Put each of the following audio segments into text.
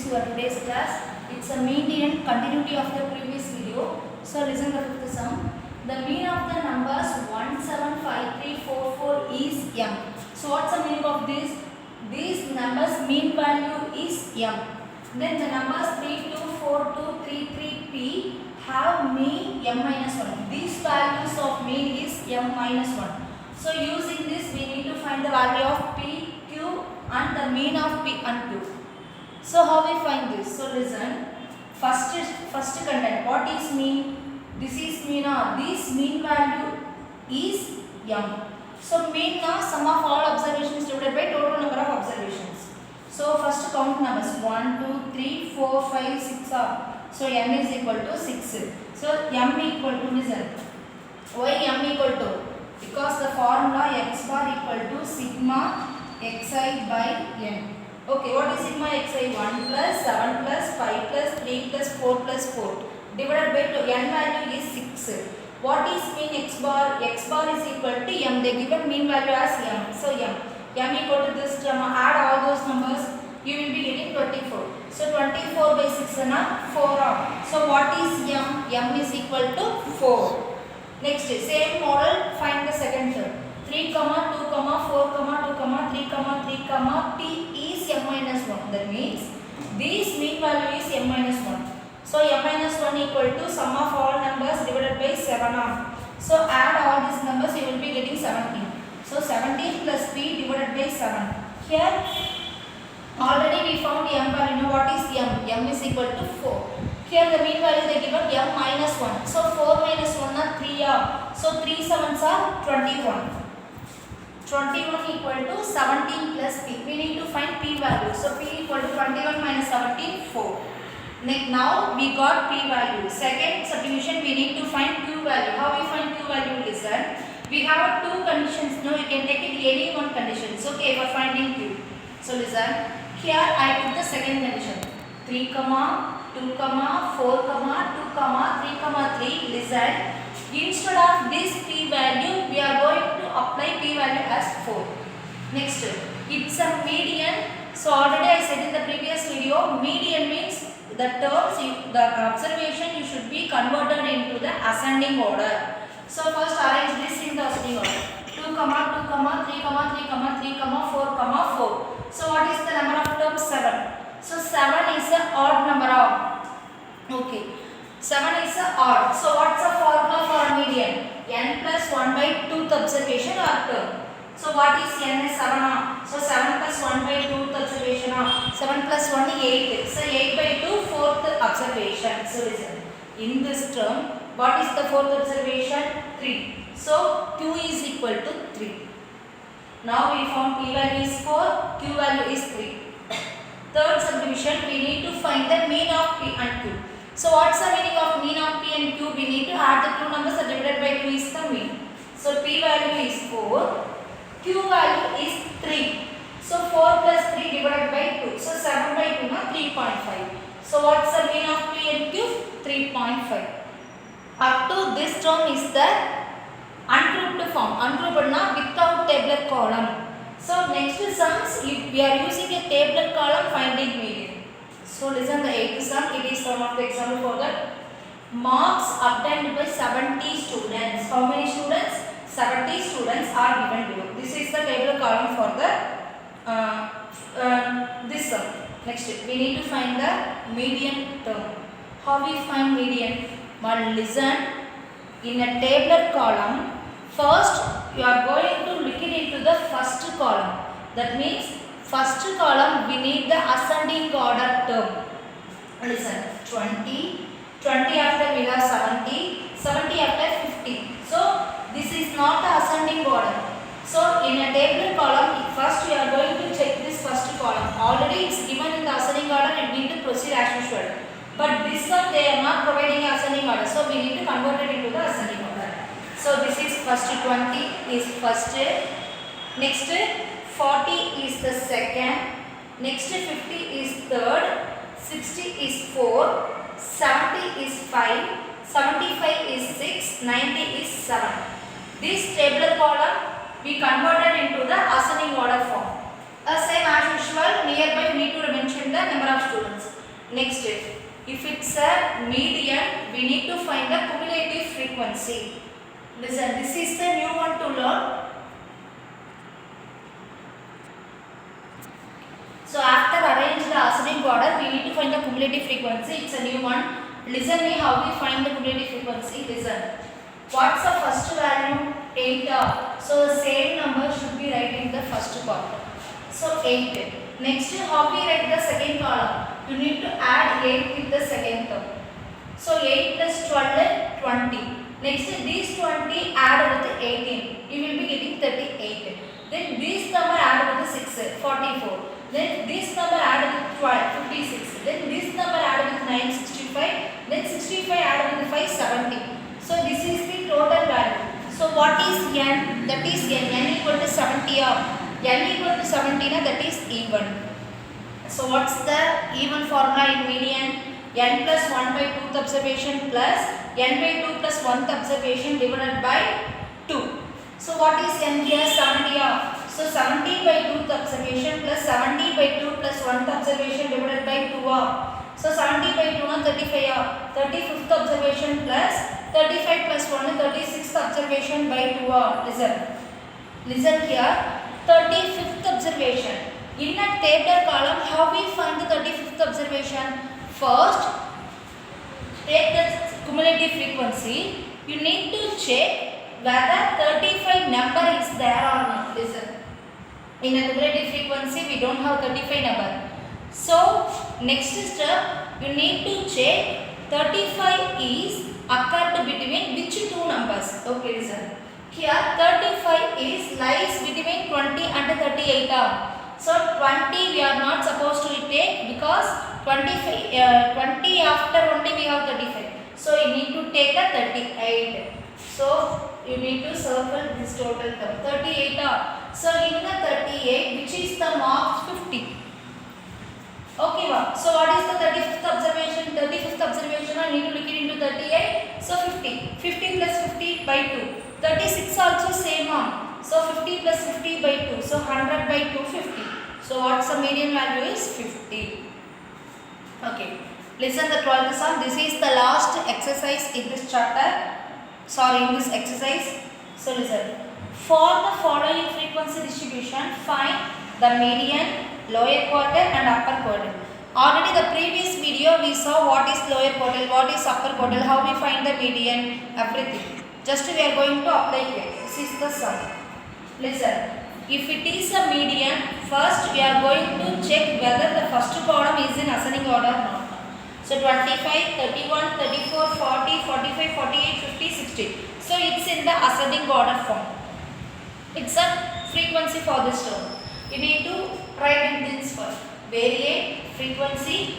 is your today's class. It's a median continuity of the previous video. So listen to the fifth sum. The mean of the numbers 175344 is m. So what's the meaning of this? These numbers mean value is m. Then the numbers 324233p have mean m minus 1. These values of mean is m minus 1. So using this we need to find the value of p, q and the mean of p and q. So how we find this? So listen. First content. What is mean? This is mean. This mean value is m. So mean sum of all observations divided by total number of observations. So first count numbers 1, 2, 3, 4, 5, 6 are. So m is equal to 6. So m equal to listen. Why m equal to? Because the formula x bar equal to sigma xi by n. Okay, what is sigma xi? 1 plus 7 plus 5 plus 3 plus 4 plus 4 divided by 2. N value is 6. What is mean x bar? X bar is equal to m. They given mean value as m. So m equal to this term. Add all those numbers. You will be getting 24. So 24 by 6 is 4. So what is m? M is equal to 4. Next, same model. Find the second term. 3, 2, 4, 2, 3, 3, p is m minus 1. That means this mean value is m minus 1. So m minus 1 equal to sum of all numbers divided by 7. So add all these numbers, you will be getting 17. So 17 plus p divided by 7. Here already we found m value. Now what is m? M is equal to 4. Here the mean value they given m minus 1. So 4 minus 1 are 3. So 3 sevens are 21. 21 equal to 17 plus p. We need to find p value. So p equal to 21 minus 17, 4. Now we got p value. Second subdivision we need to find q value. How we find q value? Listen. We have two conditions. Now you can take it any one condition. So okay, for finding q. So listen. Here I put the second condition. 3, 2, 4, 2, 3, 3. Listen. Instead of this p value, we are going to apply p value as 4. Next, it's a median. So already I said in the previous video, median means the terms, the observation you should be converted into the ascending order. So first arrange this in the ascending order. 2, 2, 3, 3, 4, 4. So what is the number of terms? 7. So 7 is an odd number of. Okay. 7 is a odd. So what's the formula for a median? N plus 1 by 2th observation or term. So what is n is 7? So 7 plus 1 by 2th observation. 7 plus 1 is 8. So 8 by 2 4th observation. So listen. In this term, what is the 4th observation? 3. So q is equal to 3. Now we found p value is 4, q value is 3. Third subdivision, we need to find the mean of p and q. So what's the meaning of mean of p and q? We need to add the two numbers and divided by 2 is the mean. So p value is 4, q value is 3. So 4 plus 3 divided by 2. So 7 by 2 na 3.5. So what's the mean of p and q? 3.5. Up to this term is the ungrouped form. Ungrouped na without tabular column. So next sums, we are using a tabular column finding median. So listen the 8th sum. It is some of the example for that. Marks obtained by 70 students. How many students? 70 students are given below. This is the tabular column for the this sum. Next, we need to find the median term. How we find median? One, listen. In a tabular column, first you are going to look into the first column. That means first column we need the ascending order term. Listen, 20 after we have 70 after 50. So this is not the ascending order. So in a tabular column, first you are going to check this first column. Already it's given in the ascending order and we need to proceed as usual. But this one they are not providing ascending order. So we need to convert it into the ascending order. So this is first 20 is first. Next 40 is the second. Next 50 is third. 60 is 4. 70 is 5. 75 is 6. 90 is 7. This tabular column we converted into the ascending order form. Same as usual, nearby we need to mention the number of students. Next, if it's a median, we need to find the cumulative frequency. Listen, this is the new one to learn. So after arrange the ascending order, we need to find the cumulative frequency. It's a new one. Listen me how we find the cumulative frequency. Listen. What's the first value? 8. So the same number should be right in the first column. So 8. Next, how we write the second column? You need to add 8 with the second term. So 8 plus 12, 20. Next, these 20 add with 18. You will be getting 38. Then this number add with 6, 44. Then this number add with 12, 56. Then this number add with 9, 65. Then 65 add with 5, 70. So this is the total value. So what is n? That is n equal to 70. N equal to 70, that is even. So what's the even formula in median? N plus 1 by 2th observation plus n by 2 plus 1th observation divided by 2. So what is n here? 70. So 70 by 2th observation plus 70 by 2 plus 1th observation divided by 2. So 70 by 2 na 35. 35th observation plus 35 plus 1 36th observation by 2. Listen here. 35th observation. In a tabular column, how we find the 35th observation? First, take the cumulative frequency. You need to check whether 35 number is there or not. Listen. In a cumulative frequency, we don't have 35 number. So, next step, you need to check 35 is occurred between which two numbers. Okay, listen. Here 35 is lies between 20 and 38. So 20 we are not supposed to take because 20 after only we have 35. So you need to take a 38. So you need to circle this total term 38. So in the 38, which is the mark 50. Okay, so what is the 35th observation? 35th observation I need to look it into 38. So 50. 50 plus 50 by 2. 36 also same on. So 50 plus 50 by 2. So 100 by 2, 50. So what's the median value is 50. Okay. Listen the 12th sum. This is the last exercise in this chapter. Sorry, in this exercise. So listen. For the following frequency distribution, find the median, lower quartile and upper quartile. Already the previous video we saw what is lower quartile, what is upper quartile, how we find the median, everything. Just we are going to apply here. This is the sum. Listen. If it is a median, first we are going to check whether the first column is in ascending order or not. So 25, 31, 34, 40, 45, 48, 50, 60. So it's in the ascending order form. It's a frequency for this term. You need to write in this first. Variate, frequency.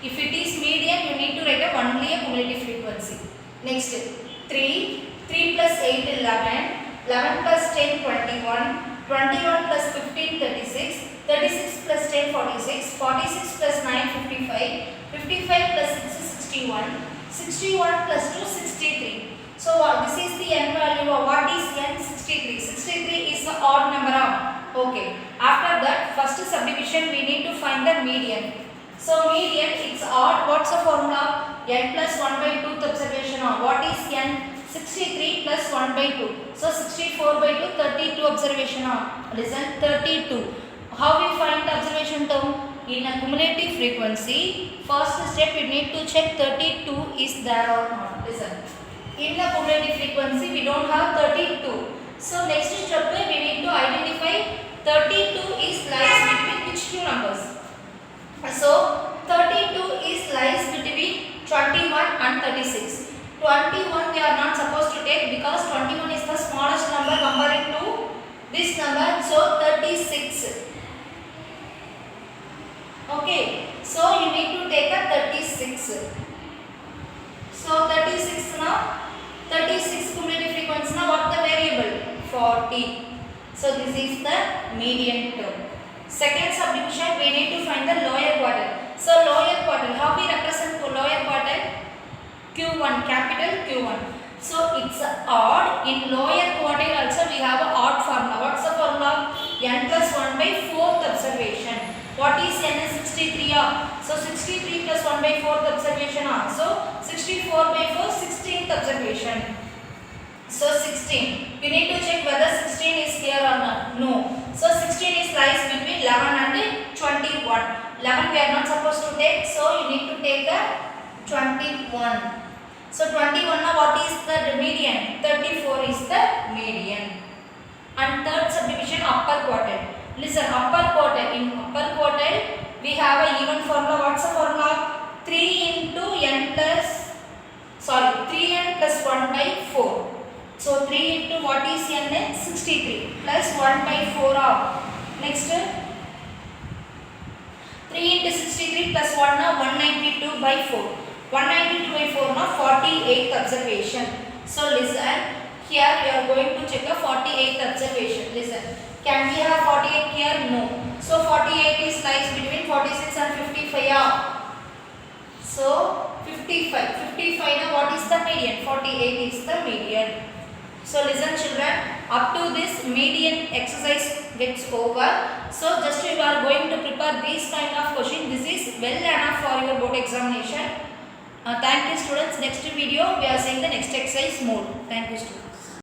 If it is median, you need to write only a cumulative frequency. Next, 3. 3 plus 8, 11. 11 plus 10, 21. 21 plus 15, 36. 36 plus 10, 46. 46 plus 9, 55. 55 plus 6 is 61. 61 plus 2, 63. So this is the n value. What is n? 63. 63 is the odd number. Okay. After that, first subdivision we need to find the median. So median, it's odd. What's the formula? N plus 1 by 2th observation. What is n? 63 plus 1 by 2. So 64 by 2, 32 observation. Listen, 32. How we find the observation term? In a cumulative frequency, first step you need to check 32 is there or not. Listen. In the cumulative frequency, we don't have 32. So next step we need to identify 32 is lies between which two numbers. So 32 is lies between 21 and 36. 21 we are not supposed to take because 21 is the smallest number comparing to this number. So 36. Okay. So you need to take a 36. So 36 now. 36 cumulative frequency. Now what the variable? 40. So this is the median term. Second subdivision we need to find the lower quartile. So lower quartile, how we represent lower quartile? Q1, capital Q1. So it's odd. In lower quartile also we have an odd formula. What's the formula? N plus 1 by 4th observation. What is n is 63 So 63 plus 1 by 4th observation So 64 by 4 16th observation. So 16. You need to check whether 16 is here or not. No. So 16 is lies between 11 and 21. 11 we are not supposed to take. So you need to take a 21. So 21 now what is the median? 34 is the median. And third subdivision upper quartile. Listen, upper quartile. In upper quartile we have a even formula. What's the formula? 3 into n plus 3n plus 1 by 4. So 3 into what is n? 63 plus 1 by 4 of next 3 into 63 plus 1 192 by 4. 192 by 4 48th observation. So listen, here we are going to check a 48th observation. Listen, can we have 48 here? No. So 48 is lies between 46 and 55. So 55 now what is the median? 48 is the median. So listen children, up to this median exercise gets over. So just you are going to prepare this kind of question. This is well enough for your board examination. Thank you students. Next video we are seeing the next exercise more. Thank you students.